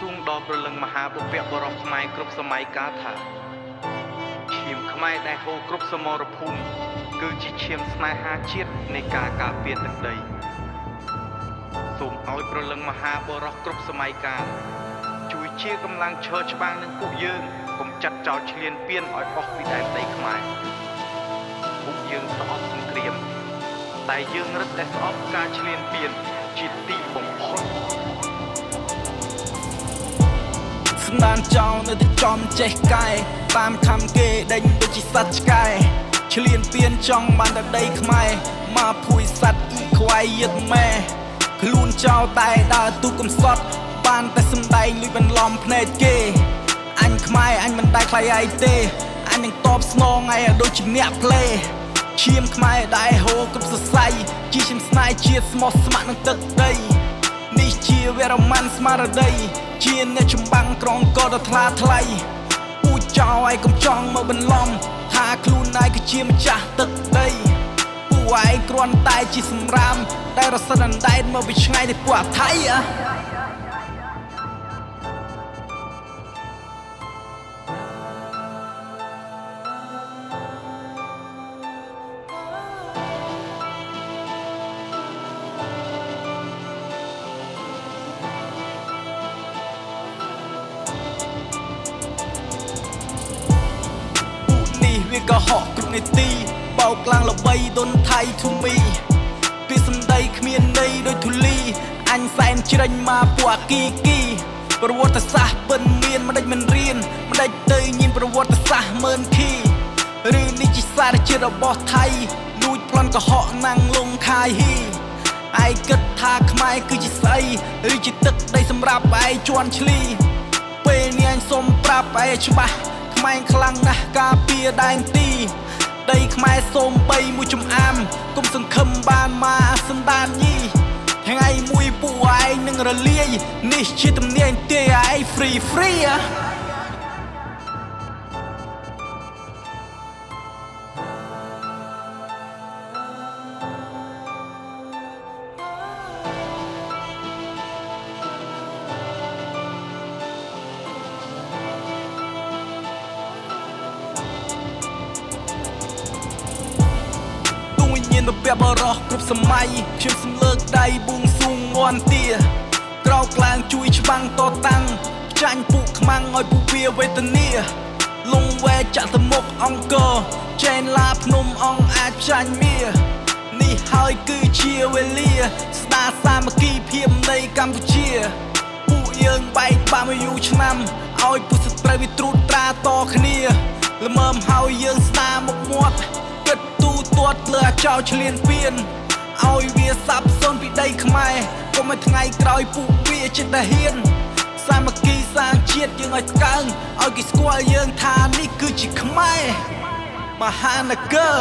សួងដល់ព្រលឹងមហាបុព្វបុរសខ្មែរគ្រប់សម័យកាលថាឈាមខ្មែរដែលហូរគ្រប់សមរភូមិគឺជាឈាមស្នេហាជាតិនៃការការពារទឹកដីសូមឲ្យព្រលឹងមហាបុរសគ្រប់សម័យកាលជួយជាកម្លាំងឈរច្បាំងនឹងពួកយើងកុំចាត់ចោលឈ្លានពានឲ្យបោះពីដែនដីខ្មែរពួកយើងស្អប់សង្គ្រាមតែយើងរឹតតែស្អប់ការឈ្លានពានជាទីបំផុតស្នានចោលនៅតែចំចេះកែតាមខំគេដេញដូចជាសត្វឆ្កែឈ្លានពានចង់បានតែដីខ្មែរមកភួយសត្វអ៊ីខ្វាយយឹកម៉ែខ្លួនចោលតែដើរទូកំសត់បានតែសំដែងលួចបន្លំភ្នែកគេអញខ្មែរអញមិនដែលខ្លាយឯទេអញនឹងតបស្នងឯដូចជាអ្នកផ្លេឈាមខ្មែរដែលហូរគ្រប់សរសៃជាឈាមស្នេហ៍ជាតិស្មោះស្ម័គ្រនឹងទឹកដីនេះជាវរ្ម័នស្មារតីជាអ្នកចម្បាំងក្រងកដ៏ថ្លាថ្លៃពូចោលឯងកុំចង់មកបន្លំថាខ្លួនឯងគឺជាម្ចាស់ទឹកដីពូឯងគ្រាន់តែជាសម្រាមដែលរសិនអណ្ដែតមកពីឆ្ងាយនៃពួកអថៃវាក៏ហក់គ្រប់នេតិបោកឡើងល្បីដុនថៃធូមីពីសម្ដីគ្មានន័យដូចធូលីអញសែនជ្រិញមកពួកអាគីគីប្រវត្តិសាស្ត្រពិនមានមិនដេចមិនរៀនមិនដេចទៅញៀនប្រវត្តិសាស្ត្រមើលខីឬនេះជាសារជាតិរបស់ថៃលួចប្លន់ក៏ហក់ណាំងលងខាយហ៊ីឯងគិតថាខ្មែរគឺជាស្អីឬជាទឹកដីសម្រាប់ឯងជន់ឈ្លីពេលនេះអញសុំប្រាប់ឯងច្បាស់ខ្មែរខ្លាំងណាស់ការពារដែនទីដីខ្មែរសូមបីមួយចំអាមកុំសង្ឃឹមបានមកសន្តានញីថ្ងៃមួយពួកឯងនឹងរលាយនេះជាទំនាញទាយឯង free ទៅពាក់បរោះគ្រប់សម័យខ្ញុំសំលើកដៃបួងសួងមន់ទាក្រោកឡើងជួយច្បាំងតតាំងចាញ់ពួកខ្មាំងឲ្យពួកវាវេទនាលងវែចាក់ទៅមុខអង្គរចេនឡាភ្នំអង្គអាចចាញ់មានេះហើយគឺជាវេលាស្ដារសាមគ្គីភាពនៃកម្ពុជាពួកយើងបែកបាក់មកយូរឆ្នាំឲ្យពួកសត្រូវវាត្រួតត្រាតគ្នាល្មមហើយយើងស្ដារមុខមាត់ទាត់លើចោលឈ្លានពានឲ្យវាសាប់សូន្យពីដីខ្មែរ កុំឲ្យថ្ងៃក្រោយពួកវាចិត្តតែហ៊ានសាមគ្គីសាងជាតិយើងឲ្យកើងឲ្យគេស្គាល់យើងថានេះគឺជាខ្មែរមហានគរ